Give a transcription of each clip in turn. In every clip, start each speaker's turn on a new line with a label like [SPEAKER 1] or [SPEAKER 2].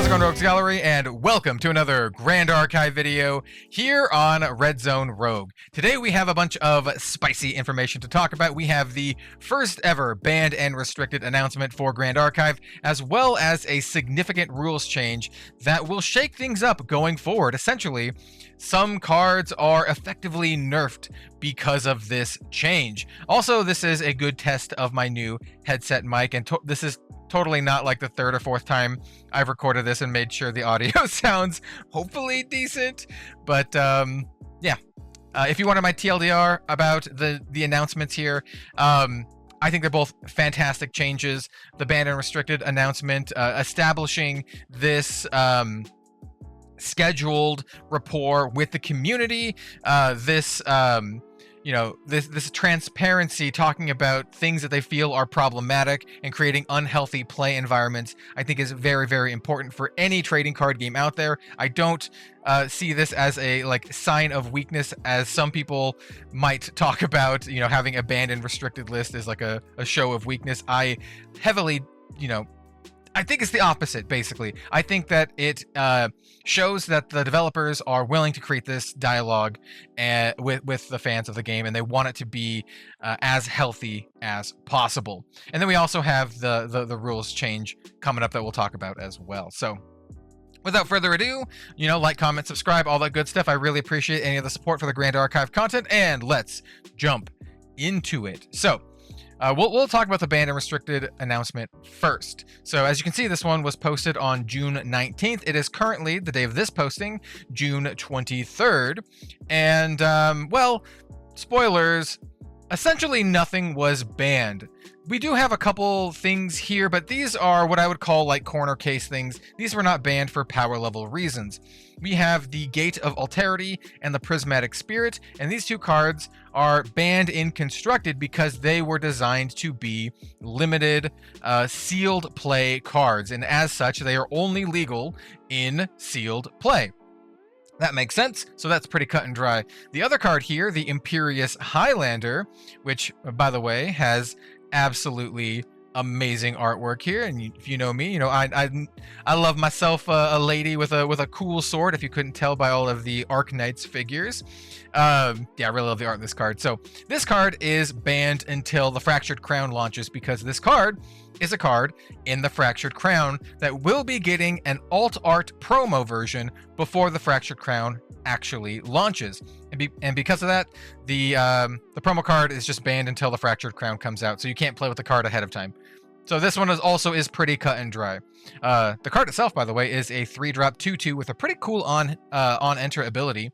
[SPEAKER 1] How's it going, Rogues Gallery, and welcome to another Grand Archive video here on Red Zone Rogue. Today we have a bunch of spicy information to talk about. We have the first ever banned and restricted announcement for Grand Archive, as well as a significant rules change that will shake things up going forward. Essentially, some cards are effectively nerfed because of this change. Also, this is a good test of my new headset mic, and this is totally not like the third or fourth time I've recorded this and made sure the audio sounds hopefully decent. But yeah, if you wanted my TLDR about the announcements here, I think they're both fantastic changes. The banned and restricted announcement establishing this scheduled rapport with the community, this transparency, talking about things that they feel are problematic and creating unhealthy play environments, I think is very, very important for any trading card game out there. I don't see this as a sign of weakness, as some people might talk about, having a banned and restricted list is like a show of weakness. I heavily, I think it's the opposite, basically. I think that it shows that the developers are willing to create this dialogue with the fans of the game, and they want it to be as healthy as possible. And then we also have the rules change coming up that we'll talk about as well. So without further ado, like, comment, subscribe, all that good stuff. I really appreciate any of the support for the Grand Archive content, and let's jump into it. So we'll talk about the banned and restricted announcement first. So as you can see, this one was posted on June 19th. It is currently, the day of this posting, June 23rd. And, well, spoilers, essentially nothing was banned. We do have a couple things here, but these are what I would call corner case things. These were not banned for power level reasons. We have the Gate of Alterity and the Prismatic Spirit, and these two cards are banned in Constructed because they were designed to be limited sealed play cards, and as such, they are only legal in sealed play. That makes sense, so that's pretty cut and dry. The other card here, the Imperious Highlander, which, by the way, has absolutely amazing artwork here, and if you know me, I love myself a lady with a cool sword, if you couldn't tell by all of the Arc Knights figures. Yeah, I really love the art of this card. So this card is banned until the Fractured Crown launches, because this card is a card in the Fractured Crown that will be getting an alt art promo version before the Fractured Crown actually launches, and because of that, the promo card is just banned until the Fractured Crown comes out, so you can't play with the card ahead of time. So this one is pretty cut and dry. The card itself, by the way, is a 3-drop 2/2 with a pretty cool on enter ability.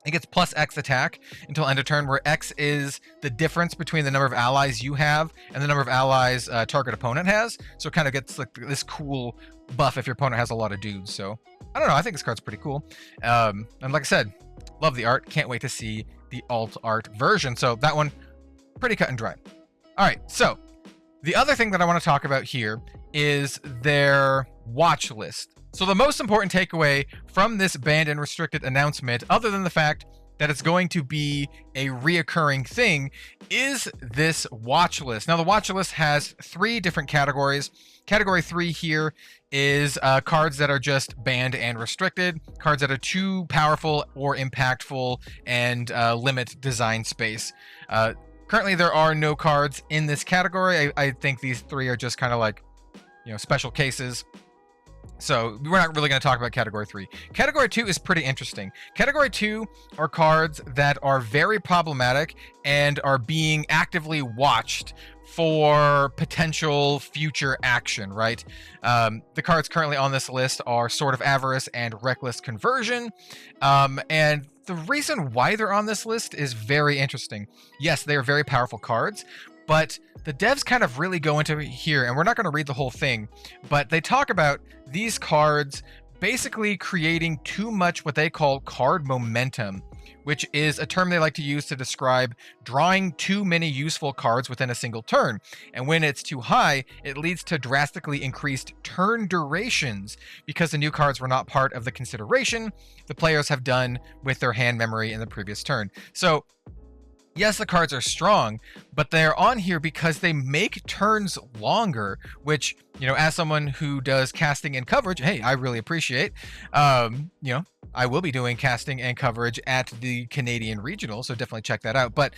[SPEAKER 1] It gets plus X attack until end of turn, where X is the difference between the number of allies you have and the number of allies target opponent has. So it kind of gets this cool buff if your opponent has a lot of dudes. So I don't know, I think this card's pretty cool. And like I said, love the art. Can't wait to see the alt art version. So that one, pretty cut and dry. All right, so the other thing that I want to talk about here is their watch list. So the most important takeaway from this banned and restricted announcement, other than the fact that it's going to be a reoccurring thing, is this watch list. Now, the watch list has 3 different categories. Category 3 here is cards that are just banned and restricted, cards that are too powerful or impactful and limit design space. Currently, there are no cards in this category. I think these 3 are just kind of special cases. So we're not really going to talk about Category 3. Category 2 is pretty interesting. Category 2 are cards that are very problematic and are being actively watched for potential future action, right? The cards currently on this list are Sword of Avarice and Reckless Conversion. And the reason why they're on this list is very interesting. Yes, they are very powerful cards, but the devs kind of really go into here, and we're not going to read the whole thing, but they talk about these cards basically creating too much what they call card momentum, which is a term they like to use to describe drawing too many useful cards within a single turn. And when it's too high, it leads to drastically increased turn durations because the new cards were not part of the consideration the players have done with their hand memory in the previous turn. So yes, the cards are strong, but they're on here because they make turns longer, which, as someone who does casting and coverage, hey, I really appreciate. I will be doing casting and coverage at the Canadian Regional, so definitely check that out. But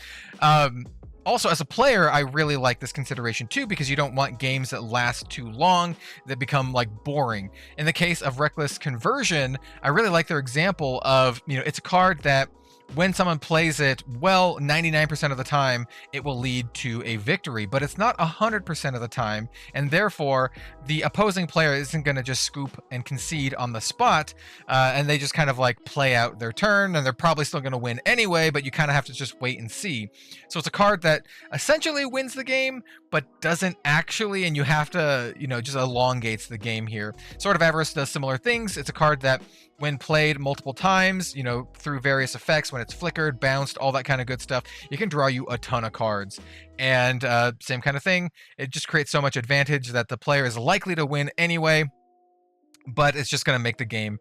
[SPEAKER 1] also, as a player, I really like this consideration too, because you don't want games that last too long, that become like boring. In the case of Reckless Conversion, I really like their example of, it's a card that when someone plays it, well, 99% of the time, it will lead to a victory, but it's not 100% of the time, and therefore, the opposing player isn't going to just scoop and concede on the spot, and they just kind of like play out their turn, and they're probably still going to win anyway, but you kind of have to just wait and see. So it's a card that essentially wins the game, but doesn't actually, and you have to, just elongates the game here. Sword of Avarice does similar things. It's a card that, when played multiple times, through various effects, when it's flickered, bounced, all that kind of good stuff, it can draw you a ton of cards. And same kind of thing, it just creates so much advantage that the player is likely to win anyway, but it's just going to make the game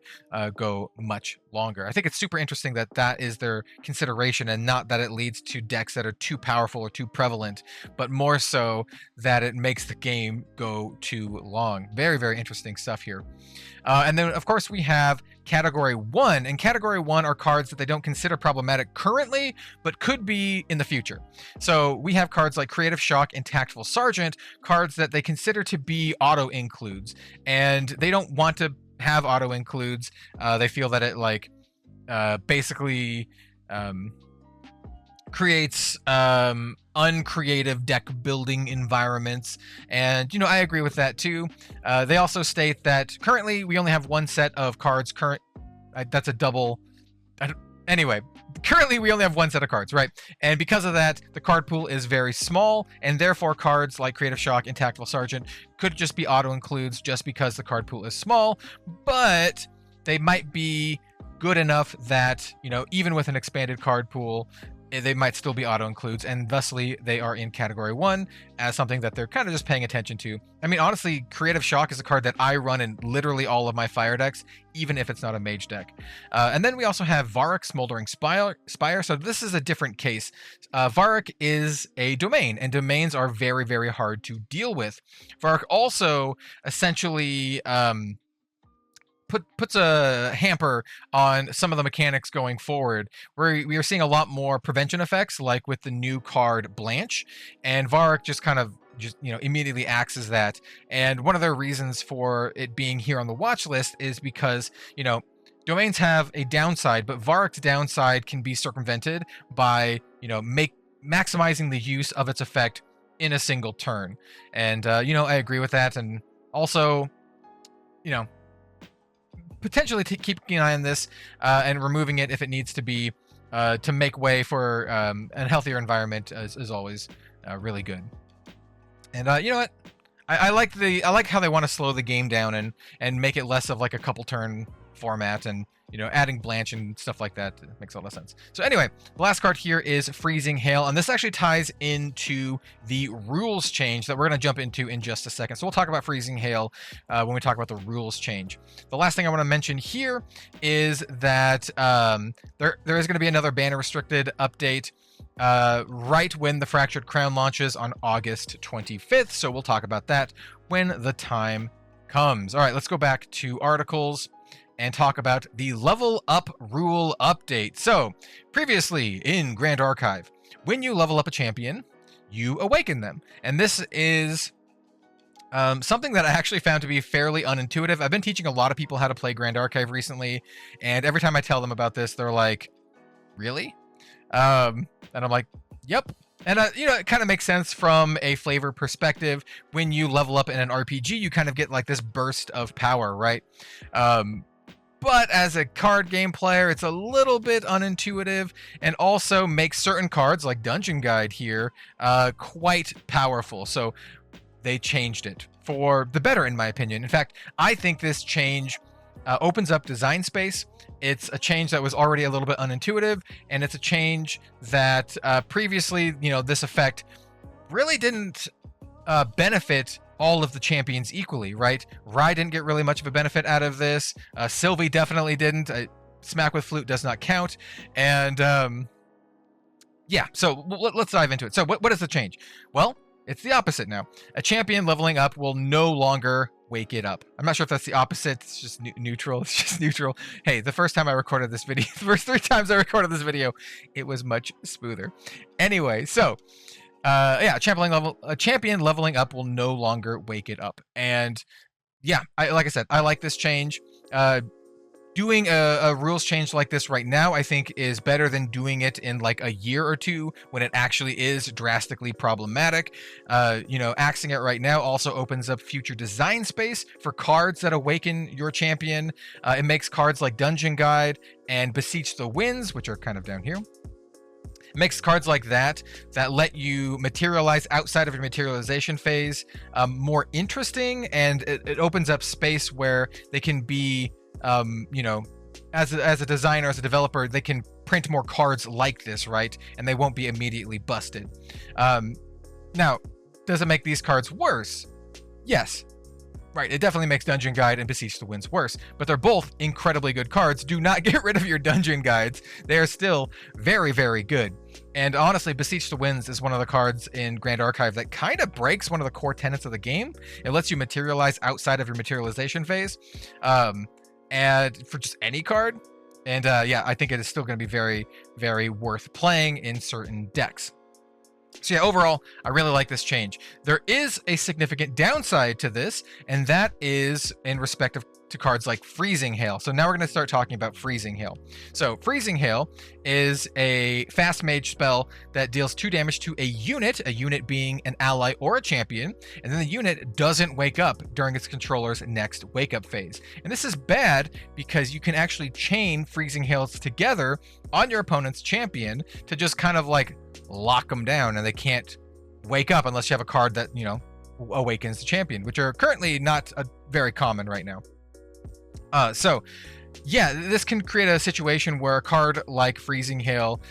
[SPEAKER 1] go much longer. I think it's super interesting that that is their consideration, and not that it leads to decks that are too powerful or too prevalent, but more so that it makes the game go too long. Very, very interesting stuff here. And then, of course, we have Category 1. And Category 1 are cards that they don't consider problematic currently, but could be in the future. So we have cards like Creative Shock and Tactful Sergeant, cards that they consider to be auto-includes. And they don't want to have auto-includes. They feel that it, basically creates uncreative deck building environments, and I agree with that too. They also state that currently we only have one set of cards. That's a double. Anyway, currently we only have one set of cards, right? And because of that, the card pool is very small, and therefore cards like Creative Shock and Tactful Sergeant could just be auto includes just because the card pool is small, but they might be good enough that, even with an expanded card pool, they might still be auto-includes, and thusly they are in Category 1 as something that they're kind of just paying attention to. I mean, honestly, Creative Shock is a card that I run in literally all of my fire decks, even if it's not a mage deck. And then we also have Varrock Smoldering Spire. So this is a different case. Varrock is a domain, and domains are very, very hard to deal with. Varrock also essentially puts a hamper on some of the mechanics going forward, where we are seeing a lot more prevention effects, like with the new card Blanche, and Varrock just immediately acts as that. And one of the reasons for it being here on the watch list is because, domains have a downside, but Varrock's downside can be circumvented by, maximizing the use of its effect in a single turn. And, I agree with that. And also, potentially keeping an eye on this and removing it if it needs to be, to make way for a healthier environment is always really good. And you know what? I like how they want to slow the game down and make it less of like a couple turn format, and adding Blanche and stuff like that makes a lot of sense. So anyway, the last card here is Freezing Hail, and this actually ties into the rules change that we're going to jump into in just a second. So we'll talk about Freezing Hail when we talk about the rules change. The last thing I want to mention here is that there is going to be another banner restricted update right when the Fractured Crown launches on August 25th. So we'll talk about that when the time comes. All right, let's go back to articles and talk about the level up rule update. So previously in Grand Archive, when you level up a champion, you awaken them. And this is something that I actually found to be fairly unintuitive. I've been teaching a lot of people how to play Grand Archive recently, and every time I tell them about this, they're like, really? And I'm like, yep. And, it kind of makes sense from a flavor perspective. When you level up in an RPG, you kind of get like this burst of power, right? But as a card game player, it's a little bit unintuitive, and also makes certain cards, like Dungeon Guide here, quite powerful. So they changed it for the better, in my opinion. In fact, I think this change opens up design space. It's a change that was already a little bit unintuitive, and it's a change that previously, this effect really didn't benefit all of the champions equally, right? Rye didn't get really much of a benefit out of this. Sylvie definitely didn't. Smack with Flute does not count. And yeah, so let's dive into it. So what is the change? Well, it's the opposite now. A champion leveling up will no longer wake it up. I'm not sure if that's the opposite. It's just neutral. It's just neutral. Hey, the first time I recorded this video, the first 3 times I recorded this video, it was much smoother. Anyway, so yeah, a champion leveling up will no longer wake it up. And yeah, like I said, I like this change. Doing a rules change like this right now, I think, is better than doing it in like a year or two when it actually is drastically problematic. You know, axing it right now also opens up future design space for cards that awaken your champion. It makes cards like Dungeon Guide and Beseech the Winds, which are kind of down here. It makes cards like that let you materialize outside of your materialization phase more interesting, and it opens up space where they can be, you know, as a designer, as a developer, they can print more cards like this, right? And they won't be immediately busted. Now, does it make these cards worse? Yes. Right, it definitely makes Dungeon Guide and Beseech the Winds worse, but they're both incredibly good cards. Do not get rid of your Dungeon Guides. They are still very, very good. And honestly, Beseech the Winds is one of the cards in Grand Archive that kind of breaks one of the core tenets of the game. It lets you materialize outside of your materialization phase, and for just any card. And yeah, I think it is still going to be very, very worth playing in certain decks. So yeah, overall, I really like this change. There is a significant downside to this, and that is in respect to cards like Freezing Hail. So now we're going to start talking about Freezing Hail. So Freezing Hail is a fast mage spell that deals 2 damage to a unit being an ally or a champion, and then the unit doesn't wake up during its controller's next wake up phase. And this is bad because you can actually chain Freezing Hails together on your opponent's champion to just kind of like lock them down, and they can't wake up unless you have a card that, you know, awakens the champion, which are currently not very common right now. So yeah, this can create a situation where a card like Freezing Hail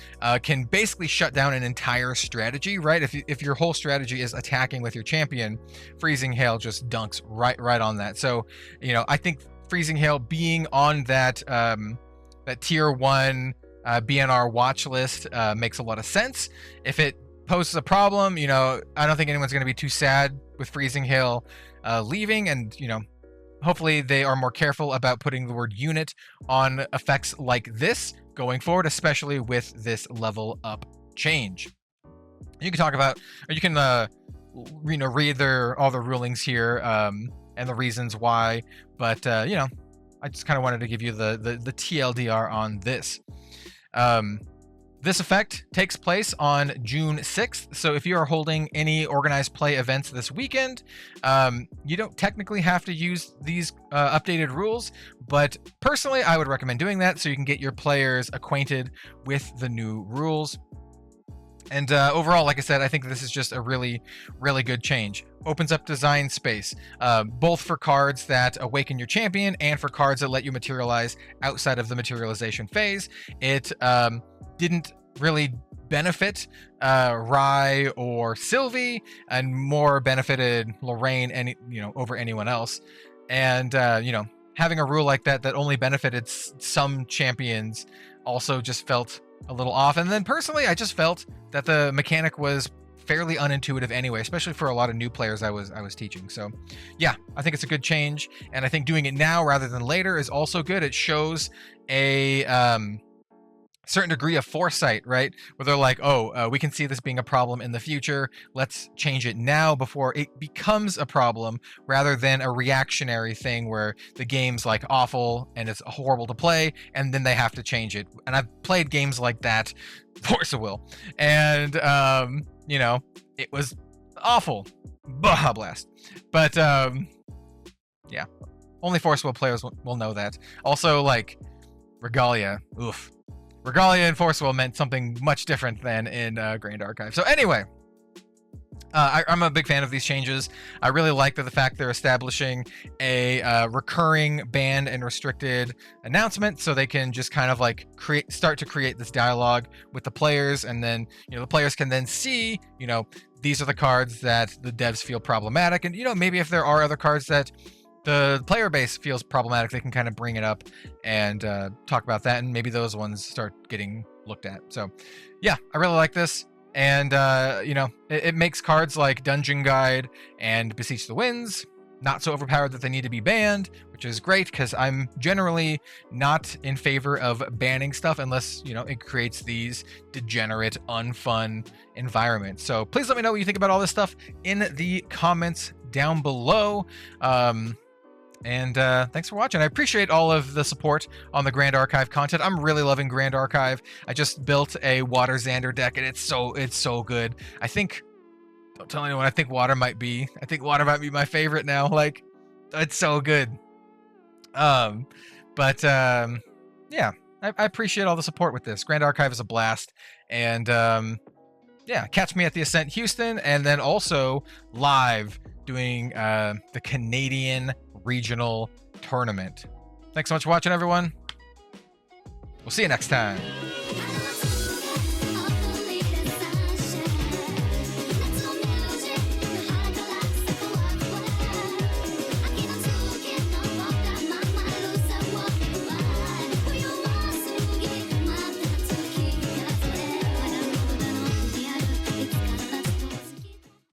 [SPEAKER 1] can basically shut down an entire strategy, right? If your whole strategy is attacking with your champion, Freezing Hail just dunks right on that. So, you know, I think Freezing Hail being on that that tier 1 BNR watch list makes a lot of sense. If it poses a problem, you know, I don't think anyone's going to be too sad with Freezing Hail leaving, and, you know, hopefully they are more careful about putting the word unit on effects like this going forward, especially with this level up change. You can talk about, or you can, you know, read all the rulings here and the reasons why, but you know, I just kind of wanted to give you the TLDR on this. This effect takes place on June 6th, so if you are holding any organized play events this weekend, you don't technically have to use these updated rules, but personally I would recommend doing that so you can get your players acquainted with the new rules. And overall, like I said, I think this is just a really, really good change. Opens up design space, both for cards that awaken your champion and for cards that let you materialize outside of the materialization phase. It didn't really benefit Rye or Sylvie, and more benefited Lorraine and, you know, over anyone else. And you know, having a rule like that only benefited some champions also just felt a little off. And then personally, I just felt that the mechanic was fairly unintuitive anyway, especially for a lot of new players I was teaching. So yeah, I think it's a good change, and I think doing it now rather than later is also good. It shows a certain degree of foresight, right? Where they're like, oh, we can see this being a problem in the future. Let's change it now before it becomes a problem, rather than a reactionary thing where the game's like awful and it's horrible to play, and then they have to change it. And I've played games like that, Force of Will, and you know, it was awful. Baja Blast. But yeah, only Force Will players will know that. Also, like, Regalia, oof. Regalia and Force Will meant something much different than in Grand Archive. So anyway, I'm a big fan of these changes. I really like the fact they're establishing a recurring banned and restricted announcement, so they can just kind of like start to create this dialogue with the players, and then, you know, the players can then see, you know, these are the cards that the devs feel problematic, and, you know, maybe if there are other cards that the player base feels problematic, they can kind of bring it up and talk about that, and maybe those ones start getting looked at. So yeah, I really like this. And, you know, it makes cards like Dungeon Guide and Beseech the Winds not so overpowered that they need to be banned, which is great because I'm generally not in favor of banning stuff unless, you know, it creates these degenerate, unfun environments. So please let me know what you think about all this stuff in the comments down below. And thanks for watching. I appreciate all of the support on the Grand Archive content. I'm really loving Grand Archive. I just built a Water Xander deck, and it's so good. I think, don't tell anyone, I think Water might be my favorite now. Like, it's so good. Yeah, I appreciate all the support with this. Grand Archive is a blast. And yeah, catch me at the Ascent Houston, and then also live doing the Canadian Regional Tournament. Thanks so much for watching, everyone. We'll see you next time.